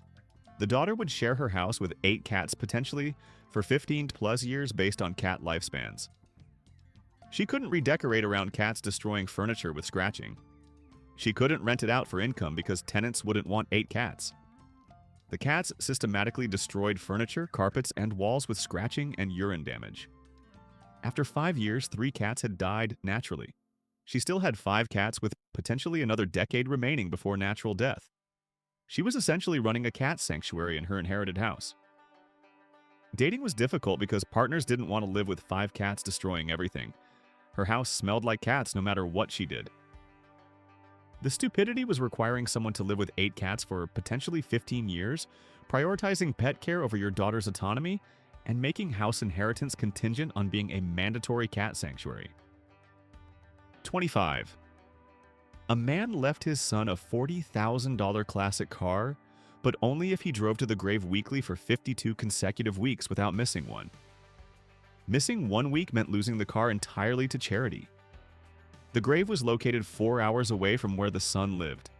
The daughter would share her house with 8 cats potentially for 15 plus years based on cat lifespans. She couldn't redecorate around cats destroying furniture with scratching. She couldn't rent it out for income because tenants wouldn't want 8 cats. The cats systematically destroyed furniture, carpets, and walls with scratching and urine damage. After 5 years, 3 cats had died naturally. She still had 5 cats with potentially another decade remaining before natural death. She was essentially running a cat sanctuary in her inherited house. Dating was difficult because partners didn't want to live with 5 cats destroying everything. Her house smelled like cats no matter what she did. The stupidity was requiring someone to live with 8 cats for potentially 15 years, prioritizing pet care over your daughter's autonomy, and making house inheritance contingent on being a mandatory cat sanctuary. 25. A man left his son a $40,000 classic car, but only if he drove to the grave weekly for 52 consecutive weeks without missing one. Missing 1 week meant losing the car entirely to charity. The grave was located 4 hours away from where the son lived.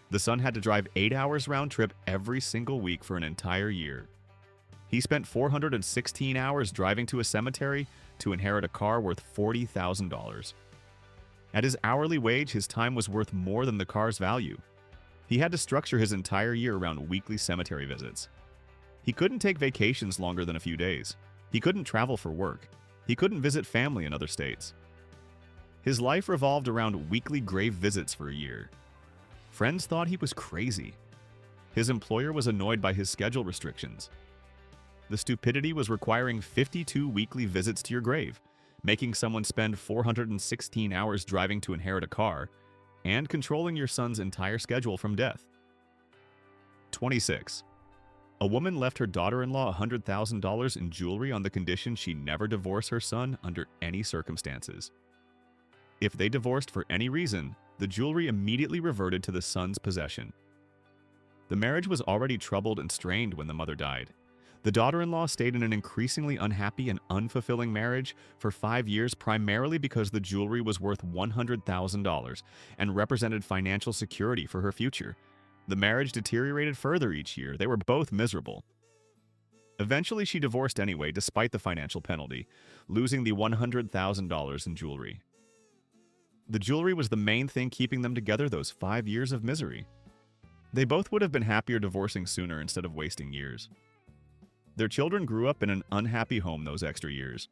The son had to drive 8 hours round trip every single week for an entire year. He spent 416 hours driving to a cemetery to inherit a car worth $40,000. At his hourly wage, his time was worth more than the car's value. He had to structure his entire year around weekly cemetery visits. He couldn't take vacations longer than a few days. He couldn't travel for work. He couldn't visit family in other states. His life revolved around weekly grave visits for a year. Friends thought he was crazy. His employer was annoyed by his schedule restrictions. The stupidity was requiring 52 weekly visits to your grave, making someone spend 416 hours driving to inherit a car, and controlling your son's entire schedule from death. 26. A woman left her daughter-in-law $100,000 in jewelry on the condition she never divorce her son under any circumstances. If they divorced for any reason, the jewelry immediately reverted to the son's possession. The marriage was already troubled and strained when the mother died. The daughter-in-law stayed in an increasingly unhappy and unfulfilling marriage for 5 years primarily because the jewelry was worth $100,000 and represented financial security for her future. The marriage deteriorated further each year. They were both miserable. Eventually, she divorced anyway, despite the financial penalty, losing the $100,000 in jewelry. The jewelry was the main thing keeping them together those 5 years of misery. They both would have been happier divorcing sooner instead of wasting years. Their children grew up in an unhappy home those extra years.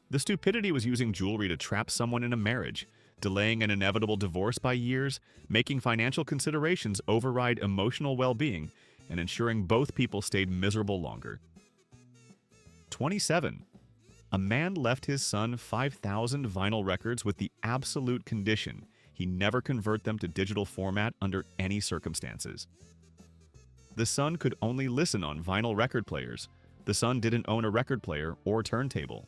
The stupidity was using jewelry to trap someone in a marriage, delaying an inevitable divorce by years, making financial considerations override emotional well-being, and ensuring both people stayed miserable longer. 27. A man left his son 5,000 vinyl records with the absolute condition he never convert them to digital format under any circumstances. The son could only listen on vinyl record players. The son didn't own a record player or turntable.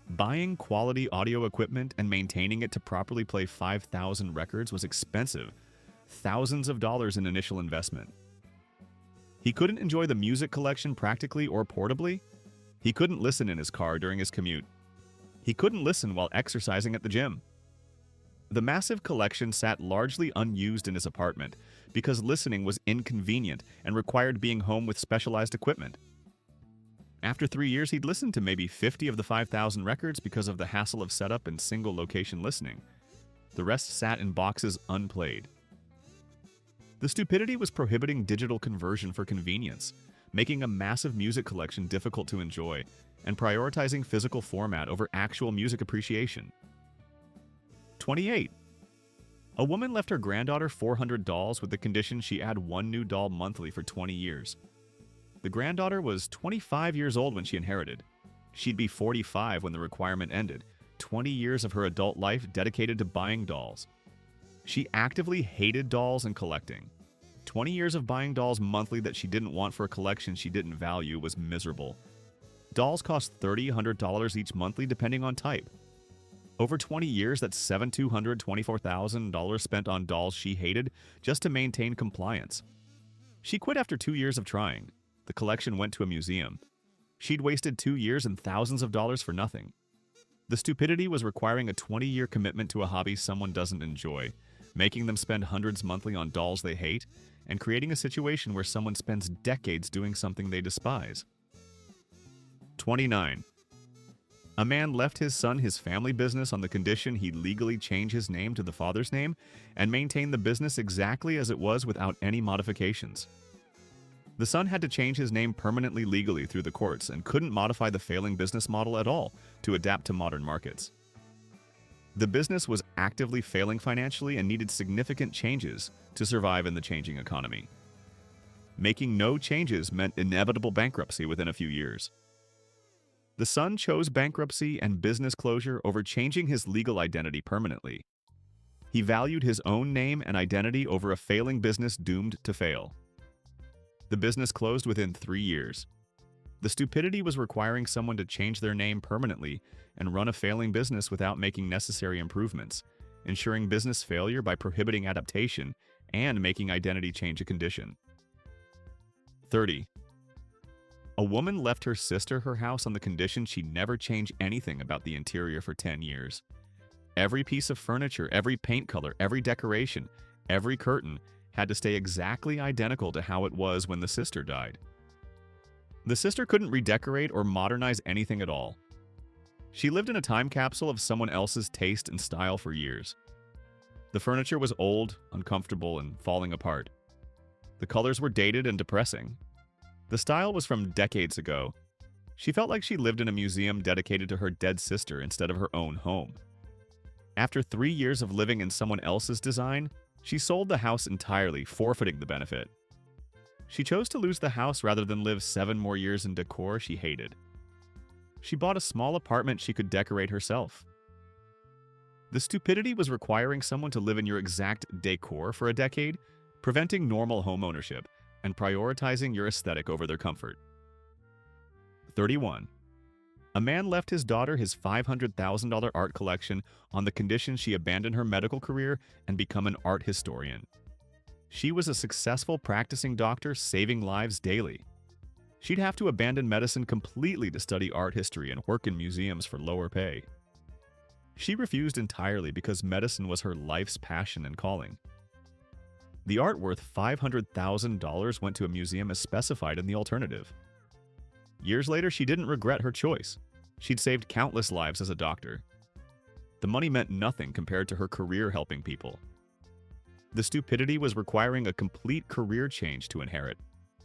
Buying quality audio equipment and maintaining it to properly play 5,000 records was expensive, thousands of dollars in initial investment. He couldn't enjoy the music collection practically or portably. He couldn't listen in his car during his commute. He couldn't listen while exercising at the gym. The massive collection sat largely unused in his apartment because listening was inconvenient and required being home with specialized equipment. After 3 years, he'd listened to maybe 50 of the 5,000 records because of the hassle of setup and single-location listening. The rest sat in boxes unplayed. The stupidity was prohibiting digital conversion for convenience, making a massive music collection difficult to enjoy, and prioritizing physical format over actual music appreciation. 28. A woman left her granddaughter 400 dolls with the condition she add one new doll monthly for 20 years. The granddaughter was 25 years old when she inherited. She'd be 45 when the requirement ended, 20 years of her adult life dedicated to buying dolls. She actively hated dolls and collecting. 20 years of buying dolls monthly that she didn't want for a collection she didn't value was miserable. Dolls cost $30, $100 each monthly depending on type. Over 20 years, that's $724,000 spent on dolls she hated just to maintain compliance. She quit after 2 years of trying. The collection went to a museum. She'd wasted 2 years and thousands of dollars for nothing. The stupidity was requiring a 20-year commitment to a hobby someone doesn't enjoy, making them spend hundreds monthly on dolls they hate, and creating a situation where someone spends decades doing something they despise. 29. A man left his son his family business on the condition he'd legally change his name to the father's name and maintain the business exactly as it was without any modifications. The son had to change his name permanently legally through the courts and couldn't modify the failing business model at all to adapt to modern markets. The business was actively failing financially and needed significant changes to survive in the changing economy. Making no changes meant inevitable bankruptcy within a few years. The son chose bankruptcy and business closure over changing his legal identity permanently. He valued his own name and identity over a failing business doomed to fail. The business closed within 3 years. The stupidity was requiring someone to change their name permanently and run a failing business without making necessary improvements, ensuring business failure by prohibiting adaptation and making identity change a condition. 30. A woman left her sister her house on the condition she never change anything about the interior for 10 years. Every piece of furniture, every paint color, every decoration, every curtain had to stay exactly identical to how it was when the sister died. The sister couldn't redecorate or modernize anything at all. She lived in a time capsule of someone else's taste and style for years. The furniture was old, uncomfortable, and falling apart. The colors were dated and depressing. The style was from decades ago. She felt like she lived in a museum dedicated to her dead sister instead of her own home. After 3 years of living in someone else's design, she sold the house entirely, forfeiting the benefit. She chose to lose the house rather than live 7 more years in decor she hated. She bought a small apartment she could decorate herself. The stupidity was requiring someone to live in your exact decor for a decade, preventing normal home ownership, and prioritizing your aesthetic over their comfort. 31. A man left his daughter his $500,000 art collection on the condition she abandon her medical career and become an art historian. She was a successful practicing doctor saving lives daily. She'd have to abandon medicine completely to study art history and work in museums for lower pay. She refused entirely because medicine was her life's passion and calling. The art worth $500,000 went to a museum as specified in the alternative. Years later, she didn't regret her choice. She'd saved countless lives as a doctor. The money meant nothing compared to her career helping people. The stupidity was requiring a complete career change to inherit,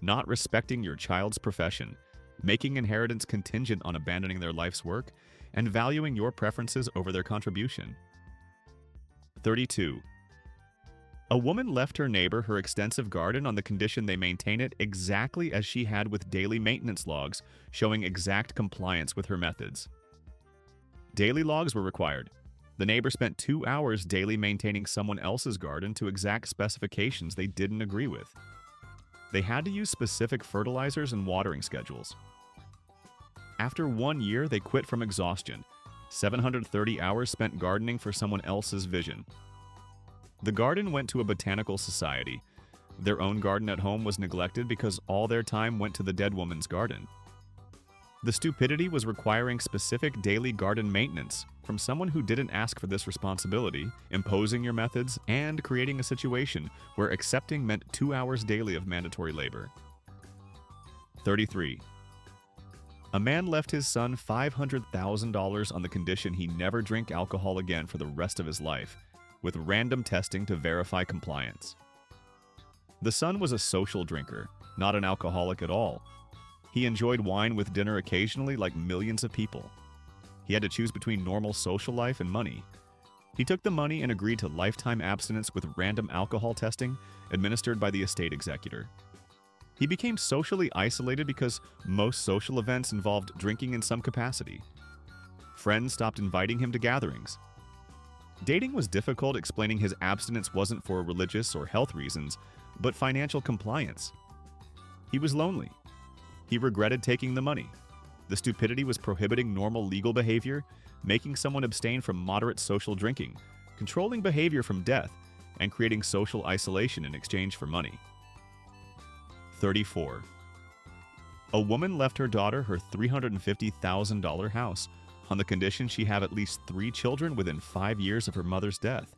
not respecting your child's profession, making inheritance contingent on abandoning their life's work, and valuing your preferences over their contribution. 32. A woman left her neighbor her extensive garden on the condition they maintain it exactly as she had with daily maintenance logs showing exact compliance with her methods. Daily logs were required. The neighbor spent 2 hours daily maintaining someone else's garden to exact specifications they didn't agree with. They had to use specific fertilizers and watering schedules. After 1 year, they quit from exhaustion. 730 hours spent gardening for someone else's vision. The garden went to a botanical society. Their own garden at home was neglected because all their time went to the dead woman's garden. The stupidity was requiring specific daily garden maintenance from someone who didn't ask for this responsibility, imposing your methods, and creating a situation where accepting meant 2 hours daily of mandatory labor. 33. A man left his son $500,000 on the condition he never drink alcohol again for the rest of his life, with random testing to verify compliance. The son was a social drinker, not an alcoholic at all. He enjoyed wine with dinner occasionally like millions of people. He had to choose between normal social life and money. He took the money and agreed to lifetime abstinence with random alcohol testing administered by the estate executor. He became socially isolated because most social events involved drinking in some capacity. Friends stopped inviting him to gatherings. Dating was difficult, explaining his abstinence wasn't for religious or health reasons, but financial compliance. He was lonely. He regretted taking the money. The stupidity was prohibiting normal legal behavior, making someone abstain from moderate social drinking, controlling behavior from death, and creating social isolation in exchange for money. 34. A woman left her daughter her $350,000 house on the condition she have at least 3 children within 5 years of her mother's death.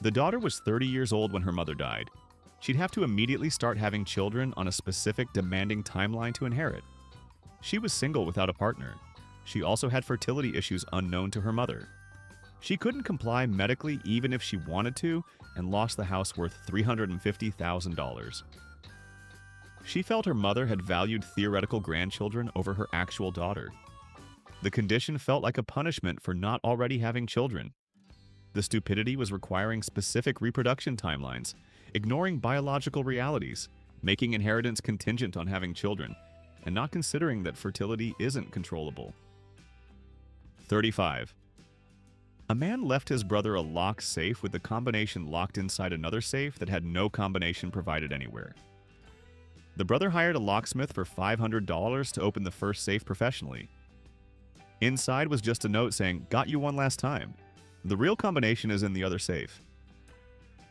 The daughter was 30 years old when her mother died. She'd have to immediately start having children on a specific demanding timeline to inherit. She was single without a partner. She also had fertility issues unknown to her mother. She couldn't comply medically even if she wanted to, and lost the house worth $350,000. She felt her mother had valued theoretical grandchildren over her actual daughter. The condition felt like a punishment for not already having children. The stupidity was requiring specific reproduction timelines, ignoring biological realities, making inheritance contingent on having children, and not considering that fertility isn't controllable. 35. A man left his brother a locked safe with the combination locked inside another safe that had no combination provided anywhere. The brother hired a locksmith for $500 to open the first safe professionally. Inside was just a note saying, "Got you one last time. The real combination is in the other safe."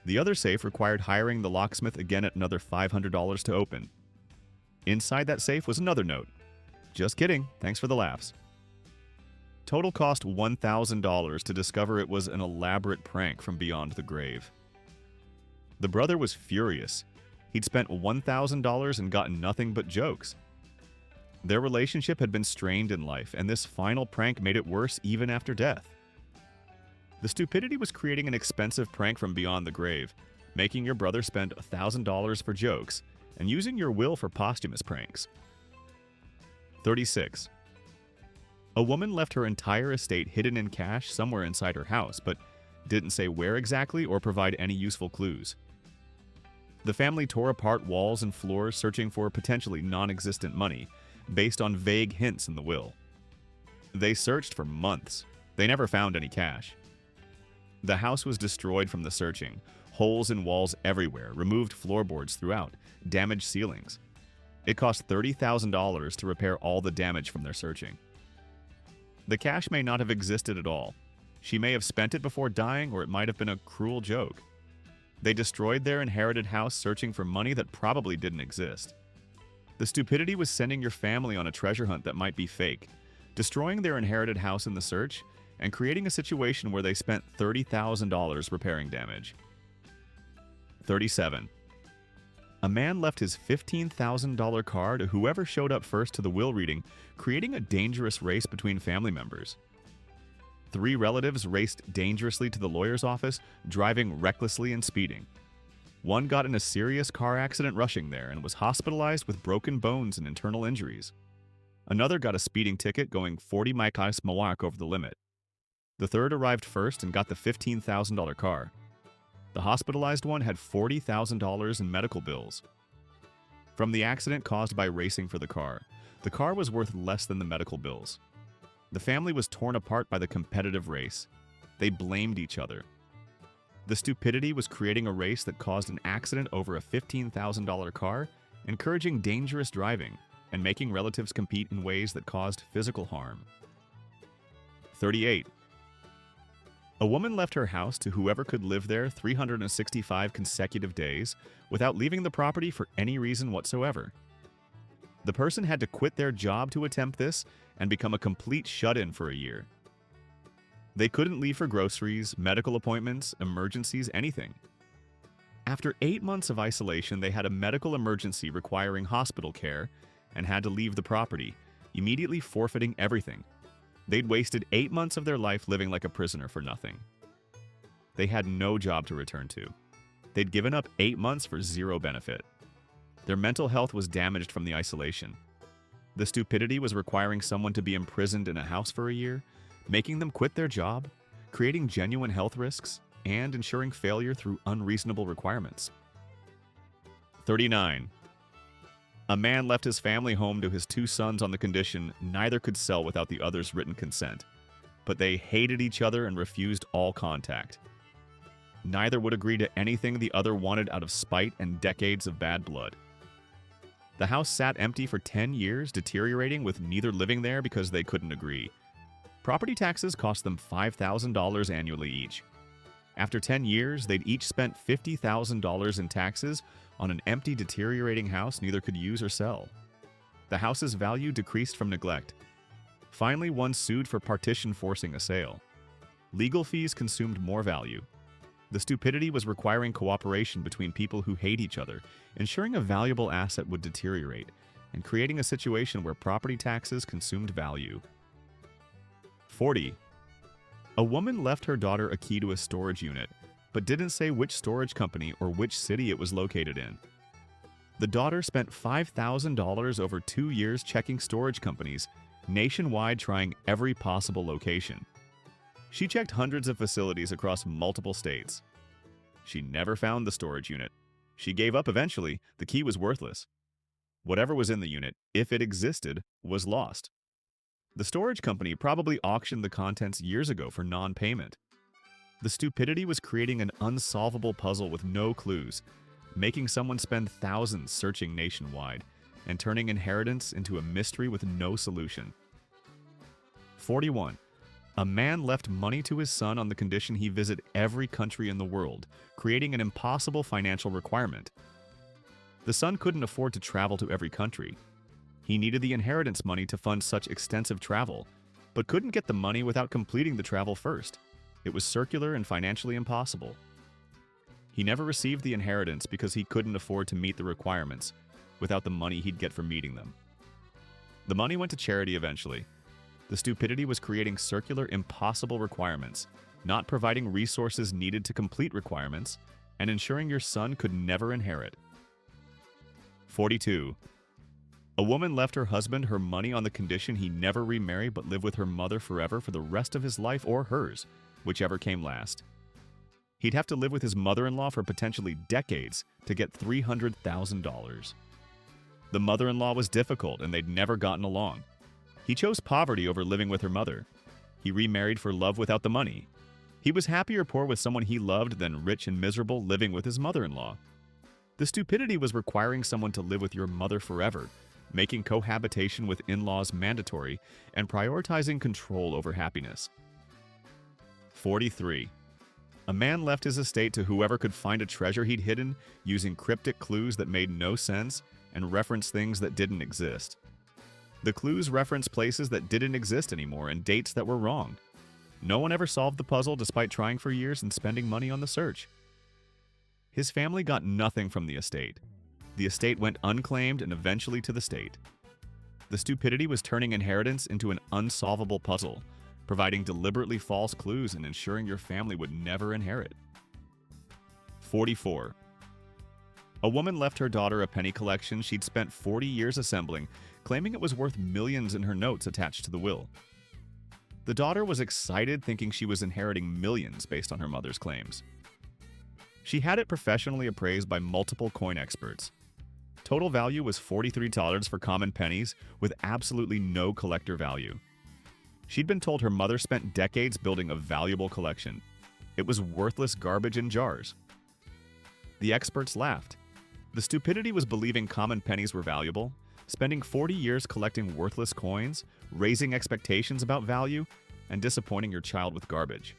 The other safe required hiring the locksmith again at another $500 to open. Inside that safe was another note. "Just kidding, thanks for the laughs." Total cost $1,000 to discover it was an elaborate prank from beyond the grave. The brother was furious. He'd spent $1,000 and gotten nothing but jokes. Their relationship had been strained in life, and this final prank made it worse even after death. The stupidity was creating an expensive prank from beyond the grave, making your brother spend $1,000 for jokes, and using your will for posthumous pranks. 36. A woman left her entire estate hidden in cash somewhere inside her house, but didn't say where exactly or provide any useful clues. The family tore apart walls and floors searching for potentially non-existent money, based on vague hints in the will. They searched for months. They never found any cash. The house was destroyed from the searching, holes in walls everywhere, removed floorboards throughout, damaged ceilings. It cost $30,000 to repair all the damage from their searching. The cash may not have existed at all. She may have spent it before dying, or it might have been a cruel joke. They destroyed their inherited house searching for money that probably didn't exist. The stupidity was sending your family on a treasure hunt that might be fake, destroying their inherited house in the search, and creating a situation where they spent $30,000 repairing damage. 37. A man left his $15,000 car to whoever showed up first to the will reading, creating a dangerous race between family members. 3 relatives raced dangerously to the lawyer's office, driving recklessly and speeding. One got in a serious car accident rushing there and was hospitalized with broken bones and internal injuries. Another got a speeding ticket going 40 miles per hour over the limit. The third arrived first and got the $15,000 car. The hospitalized one had $40,000 in medical bills. From the accident caused by racing for the car was worth less than the medical bills. The family was torn apart by the competitive race. They blamed each other. The stupidity was creating a race that caused an accident over a $15,000 car, encouraging dangerous driving, and making relatives compete in ways that caused physical harm. 38. A woman left her house to whoever could live there 365 consecutive days without leaving the property for any reason whatsoever. The person had to quit their job to attempt this and become a complete shut-in for a year. They couldn't leave for groceries, medical appointments, emergencies, anything. After 8 months of isolation, they had a medical emergency requiring hospital care and had to leave the property, immediately forfeiting everything. They'd wasted 8 months of their life living like a prisoner for nothing. They had no job to return to. They'd given up 8 months for zero benefit. Their mental health was damaged from the isolation. The stupidity was requiring someone to be imprisoned in a house for a year, making them quit their job, creating genuine health risks, and ensuring failure through unreasonable requirements. 39. A man left his family home to his two sons on the condition neither could sell without the other's written consent, but they hated each other and refused all contact. Neither would agree to anything the other wanted out of spite and decades of bad blood. The house sat empty for 10 years, deteriorating with neither living there because they couldn't agree. Property taxes cost them $5,000 annually each. After 10 years, they'd each spent $50,000 in taxes on an empty, deteriorating house neither could use or sell. The house's value decreased from neglect. Finally, one sued for partition forcing a sale. Legal fees consumed more value. The stupidity was requiring cooperation between people who hate each other, ensuring a valuable asset would deteriorate, and creating a situation where property taxes consumed value. 40. A woman left her daughter a key to a storage unit, but didn't say which storage company or which city it was located in. The daughter spent $5,000 over 2 years checking storage companies, nationwide trying every possible location. She checked hundreds of facilities across multiple states. She never found the storage unit. She gave up eventually. The key was worthless. Whatever was in the unit, if it existed, was lost. The storage company probably auctioned the contents years ago for non-payment. The stupidity was creating an unsolvable puzzle with no clues, making someone spend thousands searching nationwide, and turning inheritance into a mystery with no solution. 41. A man left money to his son on the condition he visit every country in the world, creating an impossible financial requirement. The son couldn't afford to travel to every country. He needed the inheritance money to fund such extensive travel, but couldn't get the money without completing the travel first. It was circular and financially impossible. He never received the inheritance because he couldn't afford to meet the requirements without the money he'd get for meeting them. The money went to charity eventually. The stupidity was creating circular, impossible requirements, not providing resources needed to complete requirements, and ensuring your son could never inherit. 42. A woman left her husband her money on the condition he never remarry but live with her mother forever for the rest of his life or hers, whichever came last. He'd have to live with his mother-in-law for potentially decades to get $300,000. The mother-in-law was difficult and they'd never gotten along. He chose poverty over living with her mother. He remarried for love without the money. He was happier poor with someone he loved than rich and miserable living with his mother-in-law. The stupidity was requiring someone to live with your mother forever, making cohabitation with in-laws mandatory, and prioritizing control over happiness. 43. A man left his estate to whoever could find a treasure he'd hidden using cryptic clues that made no sense and referenced things that didn't exist. The clues referenced places that didn't exist anymore and dates that were wrong. No one ever solved the puzzle despite trying for years and spending money on the search. His family got nothing from the estate. The estate went unclaimed and eventually to the state. The stupidity was turning inheritance into an unsolvable puzzle, providing deliberately false clues and ensuring your family would never inherit. 44. A woman left her daughter a penny collection she'd spent 40 years assembling, claiming it was worth millions in her notes attached to the will. The daughter was excited, thinking she was inheriting millions based on her mother's claims. She had it professionally appraised by multiple coin experts. Total value was $43 for common pennies, with absolutely no collector value. She'd been told her mother spent decades building a valuable collection. It was worthless garbage in jars. The experts laughed. The stupidity was believing common pennies were valuable, spending 40 years collecting worthless coins, raising expectations about value, and disappointing your child with garbage.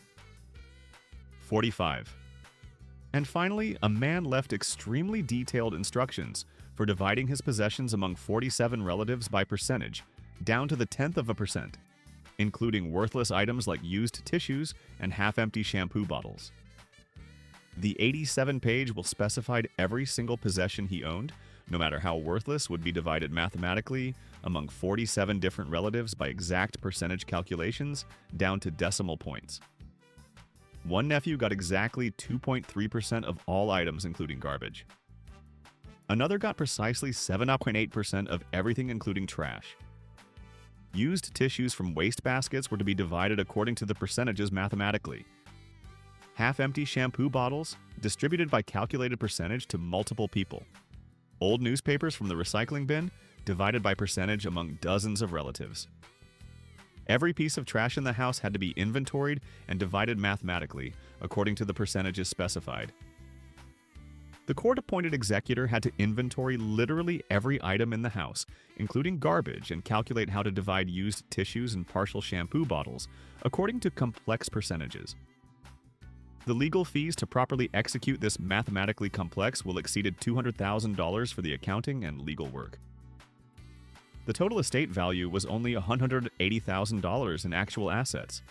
45. And finally, a man left extremely detailed instructions for dividing his possessions among 47 relatives by percentage, down to the 0.1%, including worthless items like used tissues and half-empty shampoo bottles. The 87-page will specify every single possession he owned, no matter how worthless, would be divided mathematically among 47 different relatives by exact percentage calculations down to decimal points. One nephew got exactly 2.3% of all items, including garbage. Another got precisely 7.8% of everything, including trash. Used tissues from waste baskets were to be divided according to the percentages mathematically. Half-empty shampoo bottles distributed by calculated percentage to multiple people. Old newspapers from the recycling bin divided by percentage among dozens of relatives. Every piece of trash in the house had to be inventoried and divided mathematically according to the percentages specified. The court-appointed executor had to inventory literally every item in the house, including garbage, and calculate how to divide used tissues and partial shampoo bottles according to complex percentages. The legal fees to properly execute this mathematically complex will exceeded $200,000 for the accounting and legal work. The total estate value was only $180,000 in actual assets.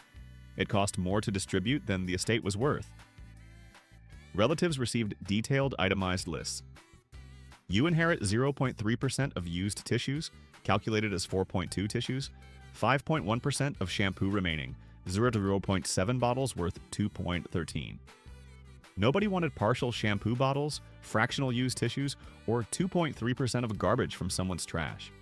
It cost more to distribute than the estate was worth. Relatives received detailed itemized lists. You inherit 0.3% of used tissues, calculated as 4.2 tissues, 5.1% of shampoo remaining, 0.7 bottles worth 2.13. Nobody wanted partial shampoo bottles, fractional used tissues, or 2.3% of garbage from someone's trash.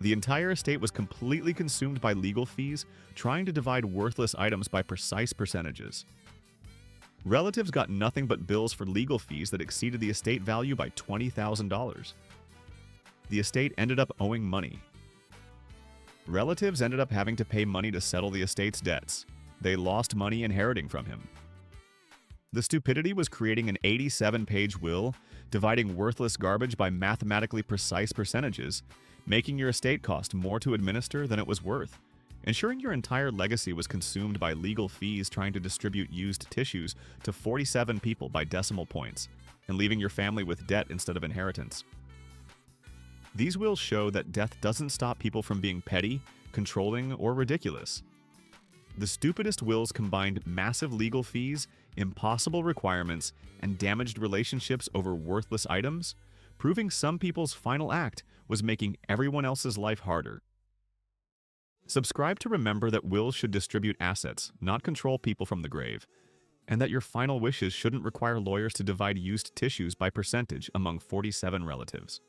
The entire estate was completely consumed by legal fees, trying to divide worthless items by precise percentages. Relatives got nothing but bills for legal fees that exceeded the estate value by $20,000. The estate ended up owing money. Relatives ended up having to pay money to settle the estate's debts. They lost money inheriting from him. The stupidity was creating an 87-page will, dividing worthless garbage by mathematically precise percentages, making your estate cost more to administer than it was worth, ensuring your entire legacy was consumed by legal fees trying to distribute used tissues to 47 people by decimal points, and leaving your family with debt instead of inheritance. These wills show that death doesn't stop people from being petty, controlling, or ridiculous. The stupidest wills combined massive legal fees, impossible requirements, and damaged relationships over worthless items, proving some people's final act was making everyone else's life harder. Subscribe to remember that wills should distribute assets, not control people from the grave, and that your final wishes shouldn't require lawyers to divide used tissues by percentage among 47 relatives.